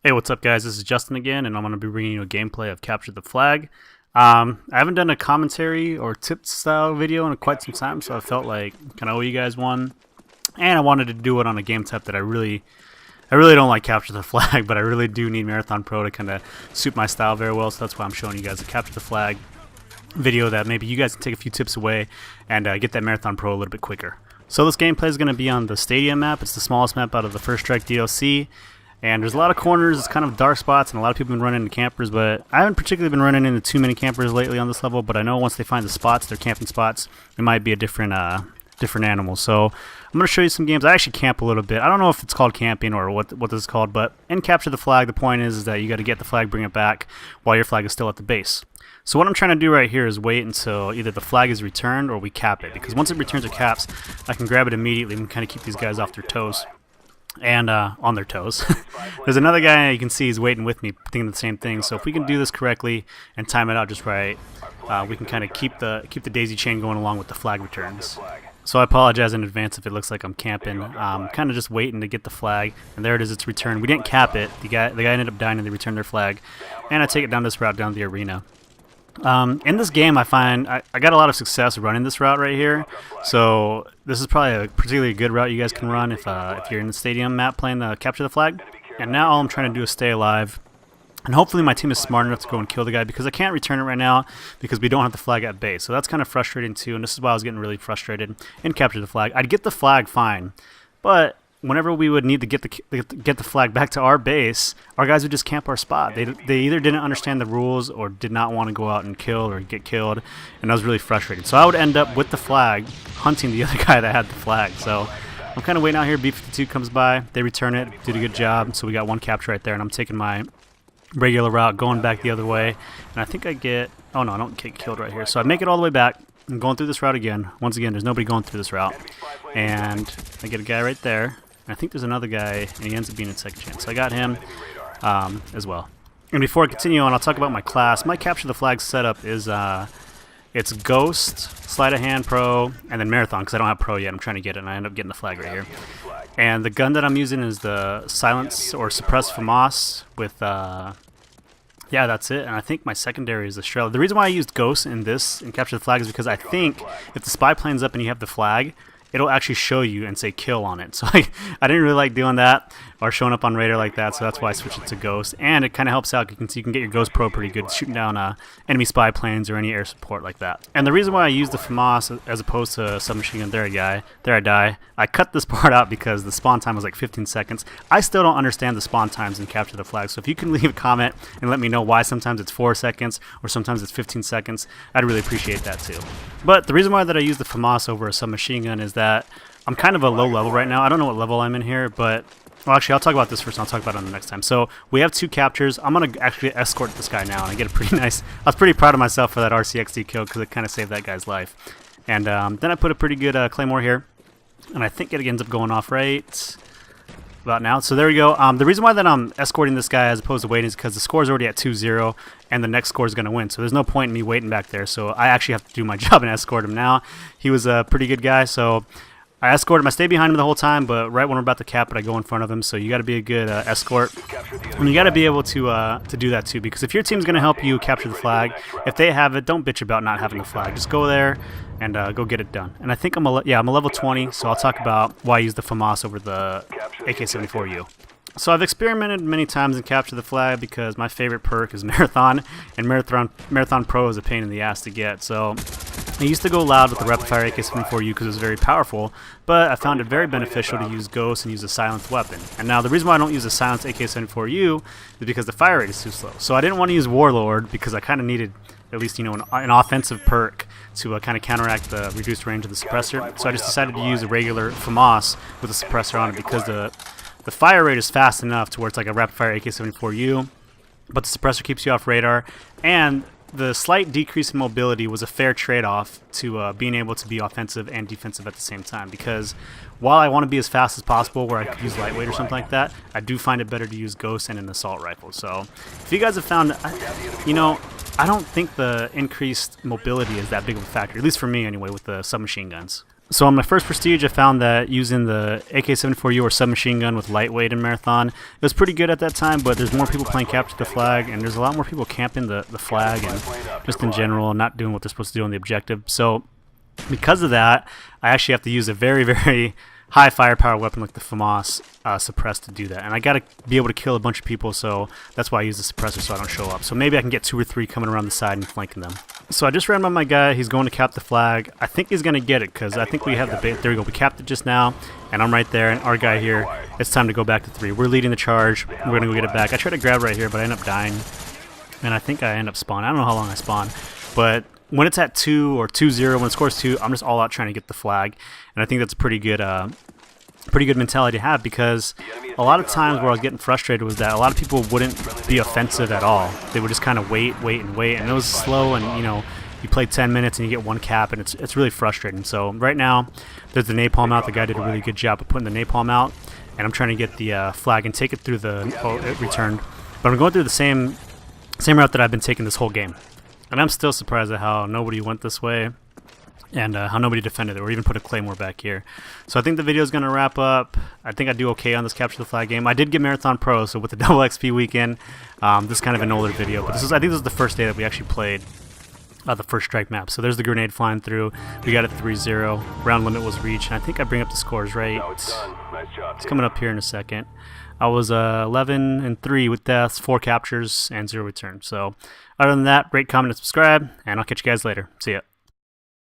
Hey, what's up, guys? This is Justin again, and I'm going to be bringing you a gameplay of Capture the Flag. I haven't done a commentary or tip style video in quite some time, so I felt like kind of owe you guys one. And I wanted to do it on a game type that I really don't like Capture the Flag, but I really do need Marathon Pro to kind of suit my style very well. So that's why I'm showing you guys a Capture the Flag video that maybe you guys can take a few tips away and get that Marathon Pro a little bit quicker. So this gameplay is going to be on the Stadium map. It's the smallest map out of the First Strike DLC. And there's a lot of corners, it's kind of dark spots, and a lot of people have been running into campers, but I haven't particularly been running into too many campers lately on this level, but I know once they find the spots, their camping spots, it might be a different animal. So I'm going to show you some games. I actually camp a little bit. I don't know if it's called camping or what this is called, but in Capture the Flag, the point is that you got to get the flag, bring it back while your flag is still at the base. So what I'm trying to do right here is wait until either the flag is returned or we cap it, because once it returns or caps, I can grab it immediately and kind of keep these guys off their toes. And on their toes. There's another guy you can see he's waiting with me thinking the same thing, so if we can do this correctly and time it out just right, we can kind of keep the daisy chain going along with the flag returns. So I apologize in advance if it looks like I'm camping. Kind of just waiting to get the flag, and there it is, it's returned. We didn't cap it. The guy ended up dying and they returned their flag, and I take it down this route down the arena. In this game, I find I got a lot of success running this route right here, so this is probably a particularly good route you guys can run if you're in the Stadium map playing the Capture the Flag. And now all I'm trying to do is stay alive, and hopefully my team is smart enough to go and kill the guy, because I can't return it right now because we don't have the flag at base. So that's kind of frustrating too, and this is why I was getting really frustrated in Capture the Flag. I'd get the flag fine, but whenever we would need to get the flag back to our base, our guys would just camp our spot. They either didn't understand the rules or did not want to go out and kill or get killed, and that was really frustrating. So I would end up with the flag hunting the other guy that had the flag. So I'm kind of waiting out here. B-52 comes by, they return it, did a good job. So we got one capture right there, and I'm taking my regular route, going back the other way, and I think I get, oh no, I don't get killed right here. So I make it all the way back. I'm going through this route again. Once again, there's nobody going through this route, and I get a guy right there. I think there's another guy, and he ends up being in second chance. So I got him as well. And before I continue on, I'll talk about my class. My Capture the Flag setup is it's Ghost, Sleight of Hand Pro, and then Marathon, because I don't have Pro yet. I'm trying to get it, and I end up getting the flag right here. And the gun that I'm using is the Silence or Suppress Famas with, yeah, that's it. And I think my secondary is the Strela. The reason why I used Ghost in Capture the Flag is because I think if the spy plane's up and you have the flag, it'll actually show you and say kill on it. So I didn't really like doing that or showing up on radar like that, so that's why I switched it to Ghost. And it kind of helps out. You can get your Ghost Pro pretty good shooting down enemy spy planes or any air support like that. And the reason why I use the FAMAS as opposed to a submachine gun, there I die. I cut this part out because the spawn time was like 15 seconds. I still don't understand the spawn times in Capture the Flag, so if you can leave a comment and let me know why sometimes it's 4 seconds or sometimes it's 15 seconds, I'd really appreciate that too. But the reason why that I use the FAMAS over a submachine gun is that I'm kind of a low level right now. I don't know what level I'm in here, but well, actually, I'll talk about this first, and I'll talk about it on the next time. So we have 2 captures. I'm going to actually escort this guy now, and I get a pretty nice... I was pretty proud of myself for that RCXD kill because it kind of saved that guy's life. And then I put a pretty good Claymore here, and I think it ends up going off right about now. So there we go. The reason why that I'm escorting this guy as opposed to waiting is because the score is already at 2-0, and the next score is going to win. So there's no point in me waiting back there. So I actually have to do my job and escort him now. He was a pretty good guy, so... I escort him. I stay behind him the whole time, but right when we're about to cap it, I go in front of him. So you got to be a good escort, and you got to be able to do that too. Because if your team's going to help you capture the flag, if they have it, don't bitch about not having the flag. Just go there and go get it done. And I think I'm a level 20, so I'll talk about why I use the FAMAS over the AK-74U. So I've experimented many times in Capture the Flag because my favorite perk is Marathon, and Marathon Pro is a pain in the ass to get. So I used to go loud with the rapid-fire AK-74U because it was very powerful, but I found it very beneficial to use Ghost and use a silenced weapon. And now the reason why I don't use a silenced AK-74U is because the fire rate is too slow. So I didn't want to use Warlord because I kind of needed at least, you know, an offensive perk to kind of counteract the reduced range of the suppressor. So I just decided to use a regular FAMAS with a suppressor on it because the fire rate is fast enough to where it's like a rapid-fire AK-74U, but the suppressor keeps you off radar, and the slight decrease in mobility was a fair trade-off to being able to be offensive and defensive at the same time, because while I want to be as fast as possible where I could use lightweight or something like that, I do find it better to use Ghost and an assault rifle. So if you guys have found, you know, I don't think the increased mobility is that big of a factor, at least for me anyway, with the submachine guns. So on my first Prestige, I found that using the AK-74U or submachine gun with lightweight in Marathon, it was pretty good at that time, but there's more people playing Capture the Flag, and there's a lot more people camping the flag and just in general not doing what they're supposed to do on the objective. So because of that, I actually have to use a very, very high firepower weapon like the Famas suppressed to do that. And I got to be able to kill a bunch of people, so that's why I use the suppressor so I don't show up. So maybe I can get 2 or 3 coming around the side and flanking them. So I just ran by my guy. He's going to cap the flag. I think he's going to get it because I think we have the bait. There we go. We capped it just now, and I'm right there. And our guy here, it's time to go back to 3. We're leading the charge. We're going to go get it back. I tried to grab right here, but I end up dying. And I think I end up spawning. I don't know how long I spawn, but when it's at 2 or 2-0, when it scores 2, I'm just all out trying to get the flag. And I think that's a pretty good mentality to have, because a lot of times where I was getting frustrated was that a lot of people wouldn't be offensive at all. They would just kind of wait, and it was slow, and you know, you play 10 minutes and you get 1 cap, and it's really frustrating. So right now, there's the napalm out. The guy did a really good job of putting the napalm out, and I'm trying to get the flag and take it through the, oh, it returned. But I'm going through the same route that I've been taking this whole game. And I'm still surprised at how nobody went this way, and how nobody defended it or even put a claymore back here. So I think the video is going to wrap up. I think I do okay on this Capture the Flag game. I did get Marathon Pro, so with the double XP weekend, this is kind of an older video, but I think this is the first day that we actually played the first strike map. So there's the grenade flying through. We got it 3-0. Round limit was reached, and I think I bring up the scores right. It's coming up here in a second. I was 11-3 with deaths, 4 captures, and 0 returns. So other than that, rate, comment, and subscribe, and I'll catch you guys later. See ya.